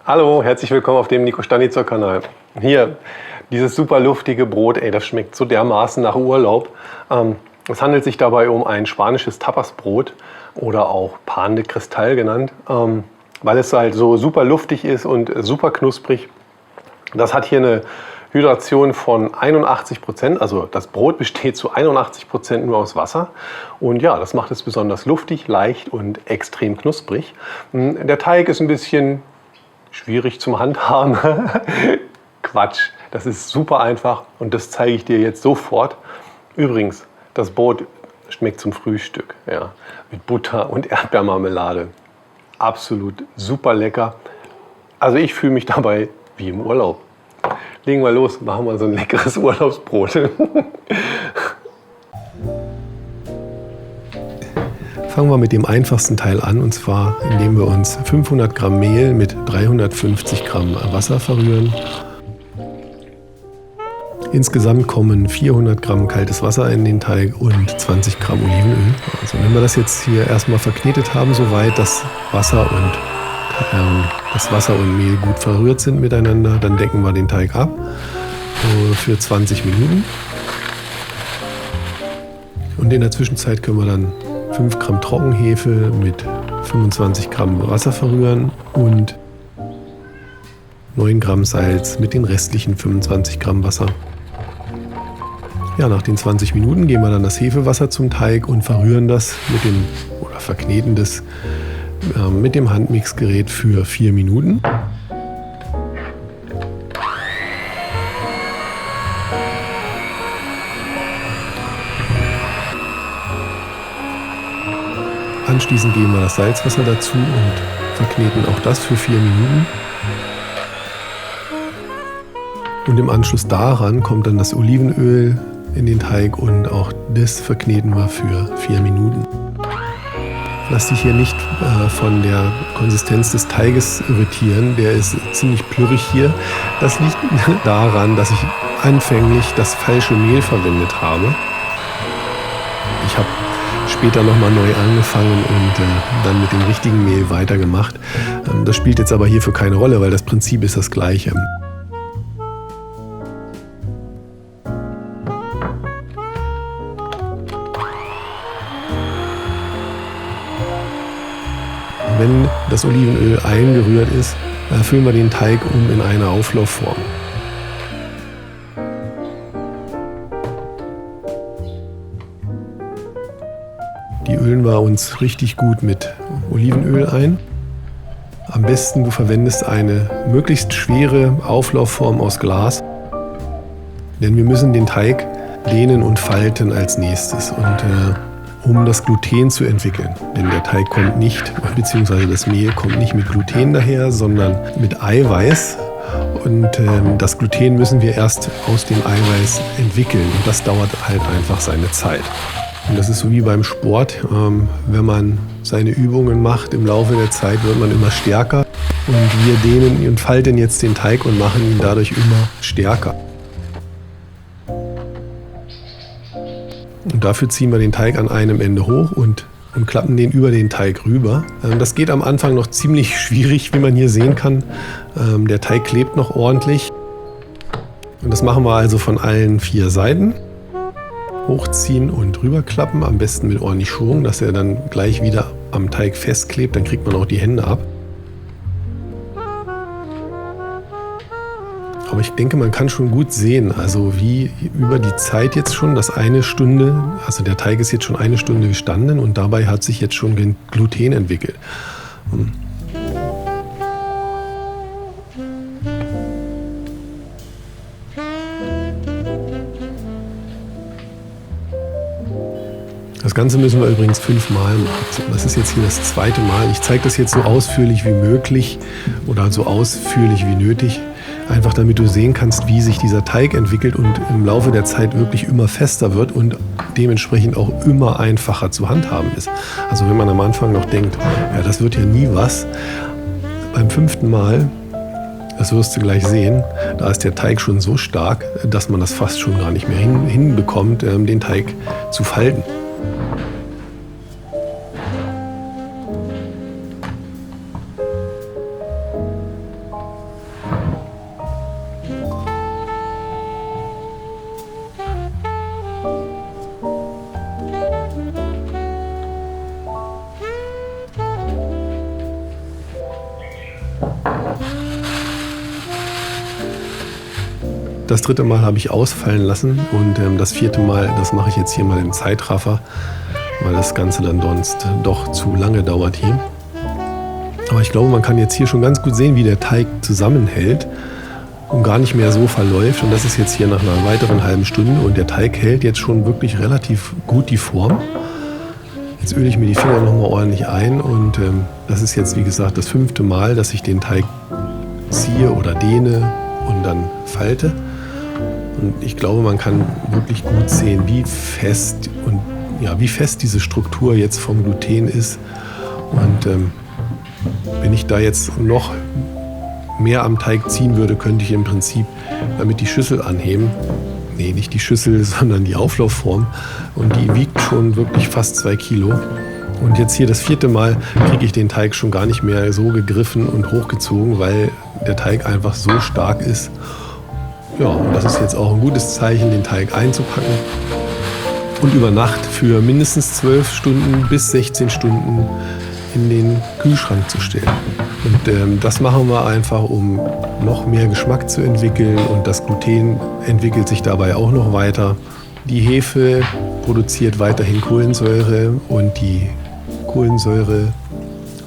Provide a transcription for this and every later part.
Hallo, herzlich willkommen auf dem Nico Stanitzer Kanal. Hier, dieses super luftige Brot, das schmeckt so dermaßen nach Urlaub. Es handelt sich dabei um ein spanisches Tapasbrot oder auch Pan de Cristal genannt, weil es halt so super luftig ist und super knusprig. Das hat hier eine Hydration von 81%, also das Brot besteht zu 81% nur aus Wasser. Und ja, das macht es besonders luftig, leicht und extrem knusprig. Der Teig ist ein bisschen schwierig zum Handhaben. Quatsch, das ist super einfach und das zeige ich dir jetzt sofort. Übrigens, das Brot schmeckt zum Frühstück, ja, mit Butter und Erdbeermarmelade. Absolut super lecker. Also ich fühle mich dabei wie im Urlaub. Legen wir los, machen wir so ein leckeres Urlaubsbrot. Fangen wir mit dem einfachsten Teil an, und zwar indem wir uns 500 Gramm Mehl mit 350 Gramm Wasser verrühren. Insgesamt kommen 400 Gramm kaltes Wasser in den Teig und 20 Gramm Olivenöl. Also wenn wir das jetzt hier erstmal verknetet haben, soweit das Wasser und Mehl gut verrührt sind miteinander, dann decken wir den Teig ab für 20 Minuten. Und in der Zwischenzeit können wir dann 5 Gramm Trockenhefe mit 25 Gramm Wasser verrühren und 9 Gramm Salz mit den restlichen 25 Gramm Wasser. Ja, nach den 20 Minuten geben wir dann das Hefewasser zum Teig und verrühren das verkneten das mit dem Handmixgerät für 4 Minuten. Anschließend geben wir das Salzwasser dazu und verkneten auch das für 4 Minuten. Und im Anschluss daran kommt dann das Olivenöl in den Teig und auch das verkneten wir für 4 Minuten. Lass dich hier nicht von der Konsistenz des Teiges irritieren, der ist ziemlich plürrig hier. Das liegt daran, dass ich anfänglich das falsche Mehl verwendet habe. Ich habe später nochmal neu angefangen und dann mit dem richtigen Mehl weitergemacht. Das spielt jetzt aber hierfür keine Rolle, weil das Prinzip ist das gleiche. Wenn das Olivenöl eingerührt ist, füllen wir den Teig um in eine Auflaufform. Die ölen wir uns richtig gut mit Olivenöl ein. Am besten du verwendest eine möglichst schwere Auflaufform aus Glas, denn wir müssen den Teig dehnen und falten als nächstes, um das Gluten zu entwickeln. Denn der Teig kommt nicht, beziehungsweise das Mehl kommt nicht mit Gluten daher, sondern mit Eiweiß. Und das Gluten müssen wir erst aus dem Eiweiß entwickeln. Und das dauert halt einfach seine Zeit. Und das ist so wie beim Sport. Wenn man seine Übungen macht, im Laufe der Zeit wird man immer stärker. Und wir dehnen und falten jetzt den Teig und machen ihn dadurch immer stärker. Und dafür ziehen wir den Teig an einem Ende hoch und klappen den über den Teig rüber. Das geht am Anfang noch ziemlich schwierig, wie man hier sehen kann. Der Teig klebt noch ordentlich. Und das machen wir also von allen 4 Seiten. Hochziehen und rüberklappen, am besten mit ordentlich Schwung, dass er dann gleich wieder am Teig festklebt. Dann kriegt man auch die Hände ab. Aber ich denke, man kann schon gut sehen, also wie über die Zeit jetzt schon, dass eine Stunde, also der Teig ist jetzt schon 1 Stunde gestanden und dabei hat sich jetzt schon Gluten entwickelt. Das Ganze müssen wir übrigens 5-mal machen. Das ist jetzt hier das 2. Mal. Ich zeige das jetzt so ausführlich wie möglich oder so ausführlich wie nötig. Einfach damit du sehen kannst, wie sich dieser Teig entwickelt und im Laufe der Zeit wirklich immer fester wird und dementsprechend auch immer einfacher zu handhaben ist. Also wenn man am Anfang noch denkt, ja, das wird ja nie was, beim 5. Mal Das wirst du gleich sehen. Da ist der Teig schon so stark, dass man das fast schon gar nicht mehr hinbekommt, den Teig zu falten. Das 3. Mal habe ich ausfallen lassen und das 4. Mal, das mache ich jetzt hier mal im Zeitraffer, weil das Ganze dann sonst doch zu lange dauert hier. Aber ich glaube, man kann jetzt hier schon ganz gut sehen, wie der Teig zusammenhält und gar nicht mehr so verläuft. Und das ist jetzt hier nach einer weiteren halben Stunde und der Teig hält jetzt schon wirklich relativ gut die Form. Jetzt öle ich mir die Finger nochmal ordentlich ein und das ist jetzt, wie gesagt, das 5. Mal, dass ich den Teig ziehe oder dehne und dann falte. Und ich glaube, man kann wirklich gut sehen, wie fest diese Struktur jetzt vom Gluten ist. Und wenn ich da jetzt noch mehr am Teig ziehen würde, könnte ich im Prinzip damit die Schüssel anheben. Nee, nicht die Schüssel, sondern die Auflaufform. Und die wiegt schon wirklich fast 2 Kilo. Und jetzt hier das 4. Mal kriege ich den Teig schon gar nicht mehr so gegriffen und hochgezogen, weil der Teig einfach so stark ist. Ja, und das ist jetzt auch ein gutes Zeichen, den Teig einzupacken und über Nacht für mindestens 12 Stunden bis 16 Stunden in den Kühlschrank zu stellen. Und das machen wir einfach, um noch mehr Geschmack zu entwickeln und das Gluten entwickelt sich dabei auch noch weiter. Die Hefe produziert weiterhin Kohlensäure und die Kohlensäure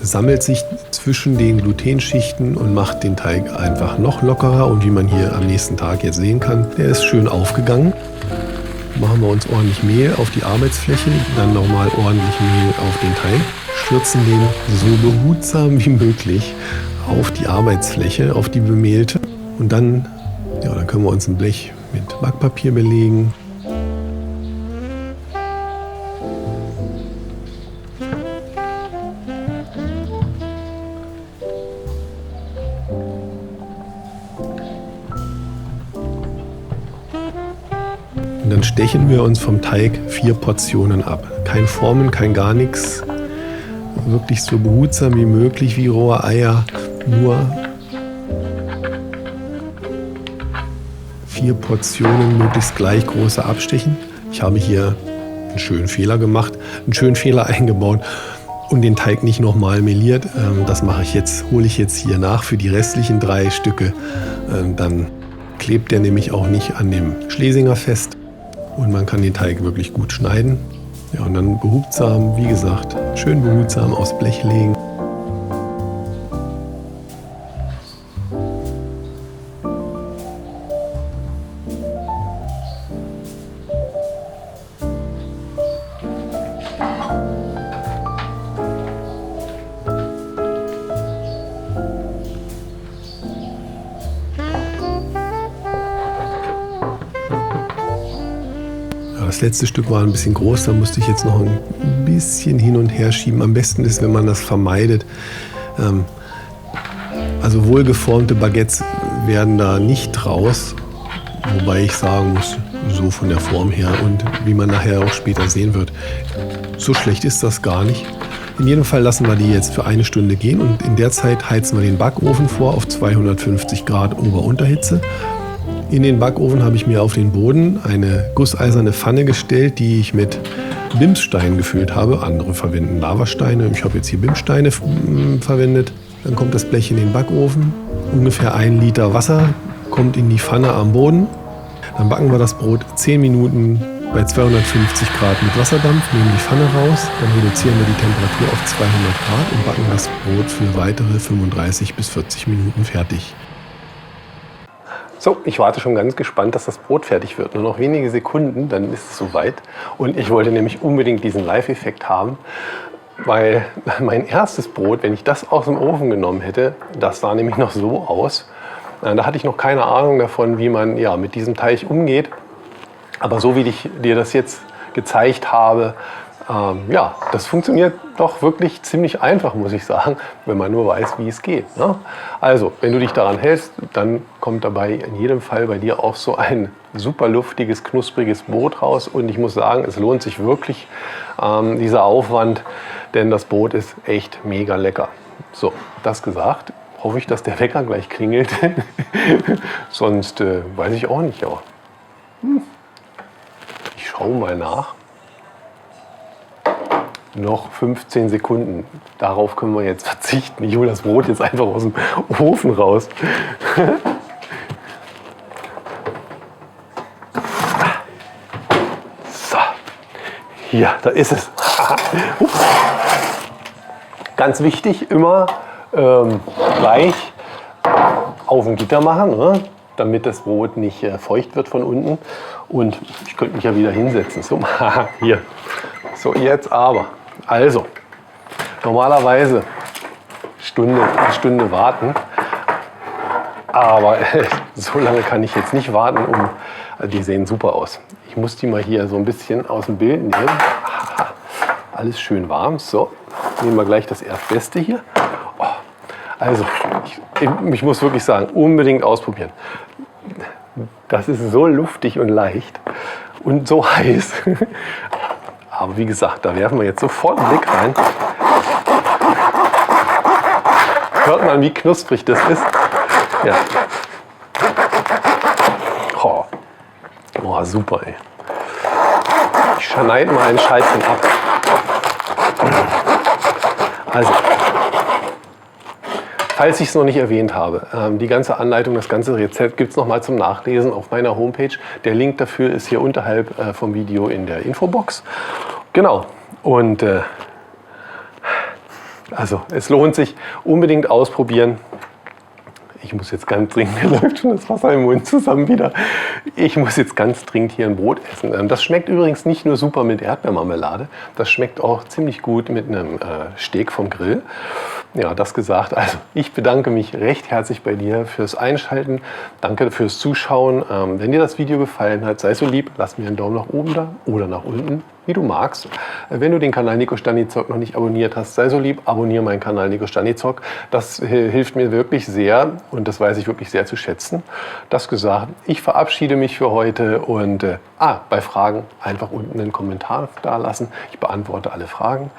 sammelt sich zwischen den Glutenschichten und macht den Teig einfach noch lockerer. Und wie man hier am nächsten Tag jetzt sehen kann, der ist schön aufgegangen. Machen wir uns ordentlich Mehl auf die Arbeitsfläche, dann nochmal ordentlich Mehl auf den Teig, stürzen den so behutsam wie möglich auf die Arbeitsfläche, auf die bemehlte. Und dann können wir uns ein Blech mit Backpapier belegen. Und dann stechen wir uns vom Teig 4 Portionen ab. Kein Formen, kein gar nichts. Wirklich so behutsam wie möglich, wie rohe Eier. Nur 4 Portionen möglichst gleich große abstechen. Ich habe hier einen schönen Fehler gemacht, einen schönen Fehler eingebaut und den Teig nicht nochmal meliert. Das mache ich jetzt, hole ich jetzt hier nach für die restlichen 3 Stücke. Dann klebt der nämlich auch nicht an dem Schlesinger fest. Und man kann den Teig wirklich gut schneiden. Ja, und dann behutsam, wie gesagt, schön behutsam aufs Blech legen. Das letzte Stück war ein bisschen groß, da musste ich jetzt noch ein bisschen hin und her schieben. Am besten ist, wenn man das vermeidet. Also wohlgeformte Baguettes werden da nicht raus, wobei ich sagen muss, so von der Form her und wie man nachher auch später sehen wird, so schlecht ist das gar nicht. In jedem Fall lassen wir die jetzt für 1 Stunde gehen und in der Zeit heizen wir den Backofen vor auf 250 Grad Ober-Unterhitze. In den Backofen habe ich mir auf den Boden eine gusseiserne Pfanne gestellt, die ich mit Bimssteinen gefüllt habe. Andere verwenden Lavasteine. Ich habe jetzt hier Bimssteine verwendet. Dann kommt das Blech in den Backofen. Ungefähr 1 Liter Wasser kommt in die Pfanne am Boden. Dann backen wir das Brot 10 Minuten bei 250 Grad mit Wasserdampf, nehmen die Pfanne raus, dann reduzieren wir die Temperatur auf 200 Grad und backen das Brot für weitere 35 bis 40 Minuten fertig. So, ich warte schon ganz gespannt, dass das Brot fertig wird. Nur noch wenige Sekunden, dann ist es soweit. Und ich wollte nämlich unbedingt diesen Live-Effekt haben, weil mein erstes Brot, wenn ich das aus dem Ofen genommen hätte, das sah nämlich noch so aus. Da hatte ich noch keine Ahnung davon, wie man mit diesem Teig umgeht. Aber so wie ich dir das jetzt gezeigt habe, Ja, das funktioniert doch wirklich ziemlich einfach, muss ich sagen, wenn man nur weiß, wie es geht. Ne? Also, wenn du dich daran hältst, dann kommt dabei in jedem Fall bei dir auch so ein super luftiges, knuspriges Brot raus. Und ich muss sagen, es lohnt sich wirklich dieser Aufwand, denn das Brot ist echt mega lecker. So, das gesagt, hoffe ich, dass der Wecker gleich klingelt. Sonst weiß ich auch nicht. Aber ich schaue mal nach. Noch 15 Sekunden. Darauf können wir jetzt verzichten. Ich hole das Brot jetzt einfach aus dem Ofen raus. So, hier, da ist es. Ganz wichtig, immer gleich auf dem Gitter machen, ne? Damit das Brot nicht feucht wird von unten. Und ich könnte mich ja wieder hinsetzen. So, hier. So, jetzt aber. Also, normalerweise eine Stunde warten. Aber so lange kann ich jetzt nicht warten. Die sehen super aus. Ich muss die mal hier so ein bisschen aus dem Bild nehmen. Alles schön warm. So, nehmen wir gleich das Erdbeste hier. Oh, also, ich muss wirklich sagen, unbedingt ausprobieren. Das ist so luftig und leicht und so heiß. Aber wie gesagt, da werfen wir jetzt sofort einen Blick rein. Hört man, wie knusprig das ist? Ja. Oh, oh super, ey. Ich schneide mal ein Scheibchen ab. Also, falls ich es noch nicht erwähnt habe, die ganze Anleitung, das ganze Rezept gibt es nochmal zum Nachlesen auf meiner Homepage. Der Link dafür ist hier unterhalb vom Video in der Infobox. Genau. Und also es lohnt sich, unbedingt ausprobieren. Ich muss jetzt ganz dringend, mir läuft schon das Wasser im Mund zusammen wieder. Ich muss jetzt ganz dringend hier ein Brot essen. Das schmeckt übrigens nicht nur super mit Erdbeermarmelade, das schmeckt auch ziemlich gut mit einem Steak vom Grill. Ja, das gesagt. Also ich bedanke mich recht herzlich bei dir fürs Einschalten. Danke fürs Zuschauen. Wenn dir das Video gefallen hat, sei so lieb, lass mir einen Daumen nach oben da oder nach unten, wie du magst. Wenn du den Kanal Nico Staniszok noch nicht abonniert hast, sei so lieb, abonniere meinen Kanal Nico Staniszok. Das hilft mir wirklich sehr und das weiß ich wirklich sehr zu schätzen. Das gesagt, ich verabschiede mich für heute und bei Fragen einfach unten einen Kommentar da lassen. Ich beantworte alle Fragen.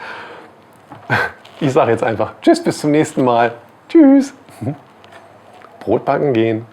Ich sage jetzt einfach Tschüss, bis zum nächsten Mal. Tschüss. Brot backen gehen.